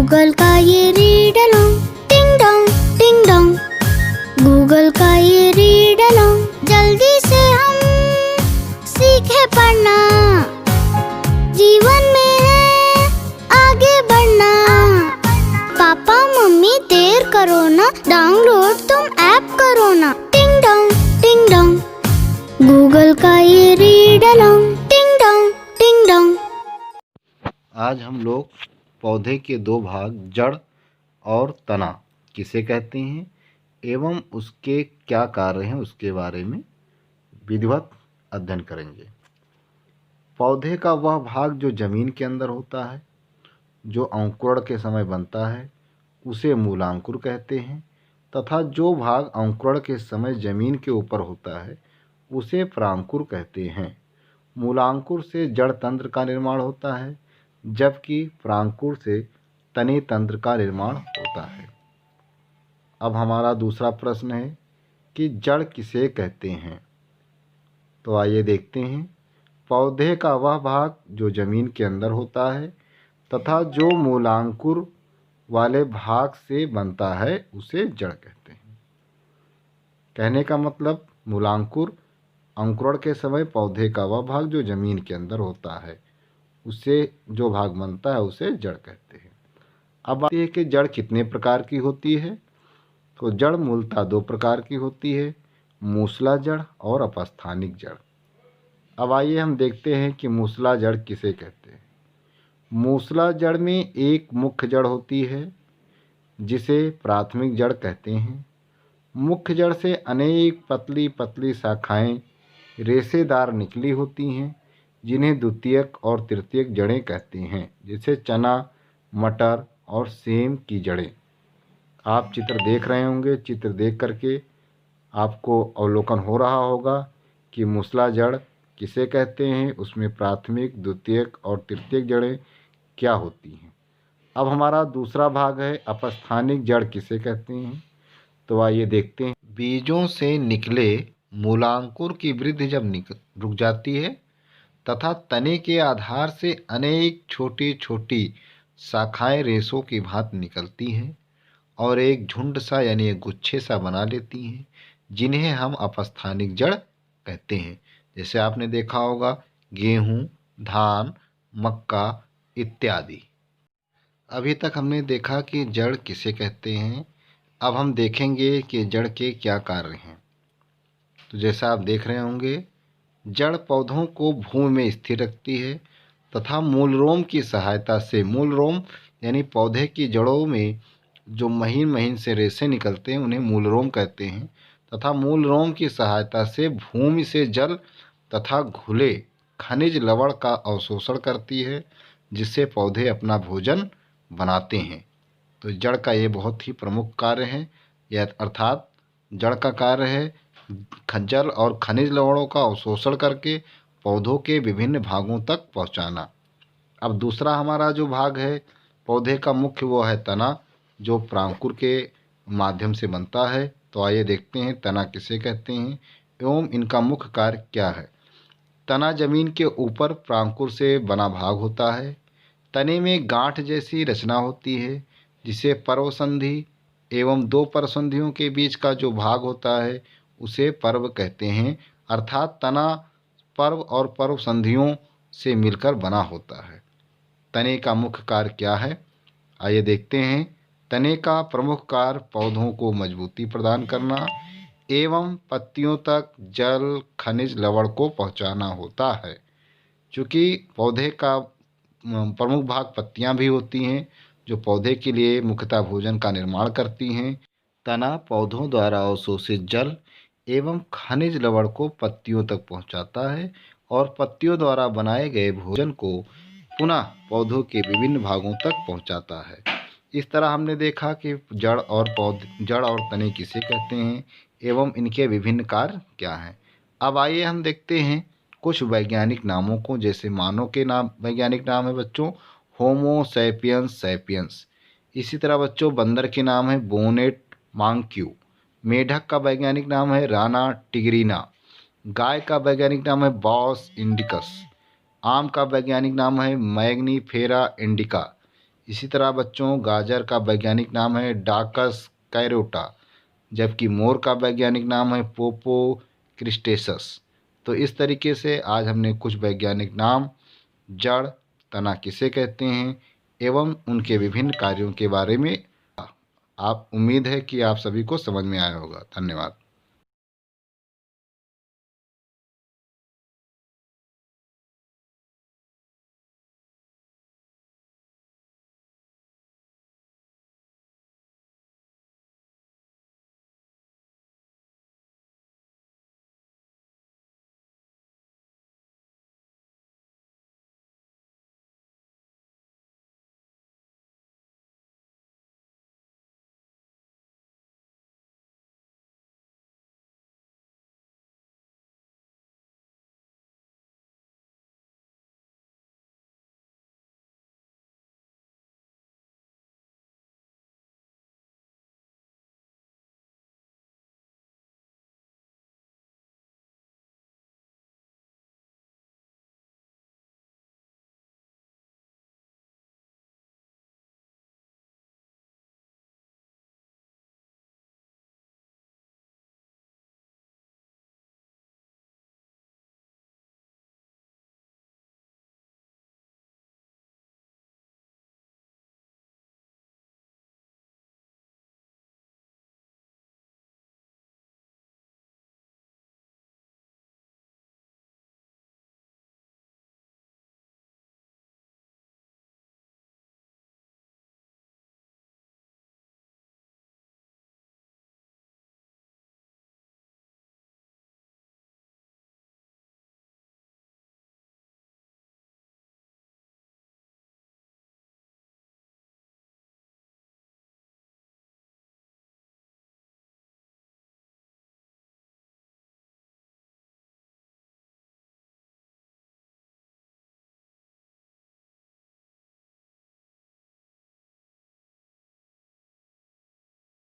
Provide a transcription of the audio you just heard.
Google का ये read along, टिंग डोंग टिंग डोंग। गूगल का ये रीड अलोंग, जल्दी से हम सीखे पढ़ना। जीवन में है आगे बढ़ना। पापा मम्मी देर करो ना, डाउनलोड तुम ऐप करो ना। टिंग डोंग टिंग डोंग। गूगल का ये रीड अलोंग, टिंग डोंग टिंग डोंग। आज हम लोग पौधे के दो भाग जड़ और तना किसे कहते हैं एवं उसके क्या कार्य हैं उसके बारे में विधिवत अध्ययन करेंगे। पौधे का वह भाग जो जमीन के अंदर होता है, जो अंकुरण के समय बनता है, उसे मूलांकुर कहते हैं तथा जो भाग अंकुरण के समय जमीन के ऊपर होता है उसे प्रांकुर कहते हैं। मूलांकुर से जड़ तंत्र का निर्माण होता है, जबकि प्रांकुर से तने तंत्र का निर्माण होता है। अब हमारा दूसरा प्रश्न है कि जड़ किसे कहते हैं। तो आइए देखते हैं। पौधे का वह भाग जो जमीन के अंदर होता है तथा जो मूलांकुर वाले भाग से बनता है उसे जड़ कहते हैं। कहने का मतलब मूलांकुर अंकुरण के समय पौधे का वह भाग जो जमीन के अंदर होता है उससे जो भाग बनता है उसे जड़ कहते हैं। अब बात यह है कि जड़ कितने प्रकार की होती है। तो जड़ मूलतः दो प्रकार की होती है, मूसला जड़ और अपस्थानिक जड़। अब आइए हम देखते हैं कि मूसला जड़ किसे कहते हैं। मूसला जड़ में एक मुख्य जड़ होती है जिसे प्राथमिक जड़ कहते हैं। मुख्य जड़ से अनेक पतली पतली शाखाएं रेशेदार निकली होती हैं जिन्हें द्वितीयक और तृतीयक जड़ें कहते हैं, जैसे चना, मटर और सेम की जड़ें। आप चित्र देख रहे होंगे, चित्र देख करके आपको अवलोकन हो रहा होगा कि मूसला जड़ किसे कहते हैं, उसमें प्राथमिक, द्वितीयक और तृतीयक जड़ें क्या होती हैं। अब हमारा दूसरा भाग है अपस्थानिक जड़ किसे कहते हैं। तो आइए देखते हैं। बीजों से निकले मूलांकुर की वृद्धि जब रुक जाती है तथा तने के आधार से अनेक छोटी छोटी शाखाएं रेशों की भांति निकलती हैं और एक झुंड सा यानी एक गुच्छे सा बना लेती हैं, जिन्हें हम अपस्थानिक जड़ कहते हैं। जैसे आपने देखा होगा गेहूँ, धान, मक्का इत्यादि। अभी तक हमने देखा कि जड़ किसे कहते हैं। अब हम देखेंगे कि जड़ के क्या कार्य हैं। तो जैसा आप देख रहे होंगे, जड़ पौधों को भूमि में स्थिर रखती है तथा मूलरोम की सहायता से, मूलरोम यानी पौधे की जड़ों में जो महीन महीन से रेशे निकलते हैं उन्हें मूलरोम कहते हैं, तथा मूलरोम की सहायता से भूमि से जल तथा घुले खनिज लवण का अवशोषण करती है, जिससे पौधे अपना भोजन बनाते हैं। तो जड़ का ये बहुत ही प्रमुख कार्य है। यह अर्थात जड़ का कार्य है जल और खनिज लवणों का अवशोषण करके पौधों के विभिन्न भागों तक पहुंचाना। अब दूसरा हमारा जो भाग है पौधे का मुख्य, वो है तना, जो प्रांकुर के माध्यम से बनता है। तो आइए देखते हैं तना किसे कहते हैं एवं इनका मुख्य कार्य क्या है। तना जमीन के ऊपर प्रांकुर से बना भाग होता है। तने में गांठ जैसी रचना होती है जिसे पर्वसंधि एवं दो परसंधियों के बीच का जो भाग होता है उसे पर्व कहते हैं। अर्थात तना पर्व और पर्व संधियों से मिलकर बना होता है। तने का मुख्य कार्य क्या है, आइए देखते हैं। तने का प्रमुख कार्य पौधों को मजबूती प्रदान करना एवं पत्तियों तक जल खनिज लवण को पहुंचाना होता है। चूँकि पौधे का प्रमुख भाग पत्तियां भी होती हैं जो पौधे के लिए मुख्यतः भोजन का निर्माण करती हैं। तना पौधों द्वारा अवशोषित जल एवं खनिज लवण को पत्तियों तक पहुंचाता है और पत्तियों द्वारा बनाए गए भोजन को पुनः पौधों के विभिन्न भागों तक पहुंचाता है। इस तरह हमने देखा कि जड़ और तने किसे कहते हैं एवं इनके विभिन्न कार्य क्या हैं। अब आइए हम देखते हैं कुछ वैज्ञानिक नामों को। जैसे मानव के नाम वैज्ञानिक नाम है बच्चों होमो सैपियंस सैपियंस। इसी तरह बच्चों बंदर के नाम है बोनेट मांक्यू। मेढक का वैज्ञानिक नाम है राना टिग्रीना। गाय का वैज्ञानिक नाम है बॉस इंडिकस। आम का वैज्ञानिक नाम है मैग्नीफेरा इंडिका। इसी तरह बच्चों, गाजर का वैज्ञानिक नाम है डाकस कैरोटा, जबकि मोर का वैज्ञानिक नाम है पोपो क्रिस्टेसस। तो इस तरीके से आज हमने कुछ वैज्ञानिक नाम, जड़, तना किसे कहते हैं एवं उनके विभिन्न कार्यों के बारे में आप उम्मीद है कि आप सभी को समझ में आया होगा। धन्यवाद।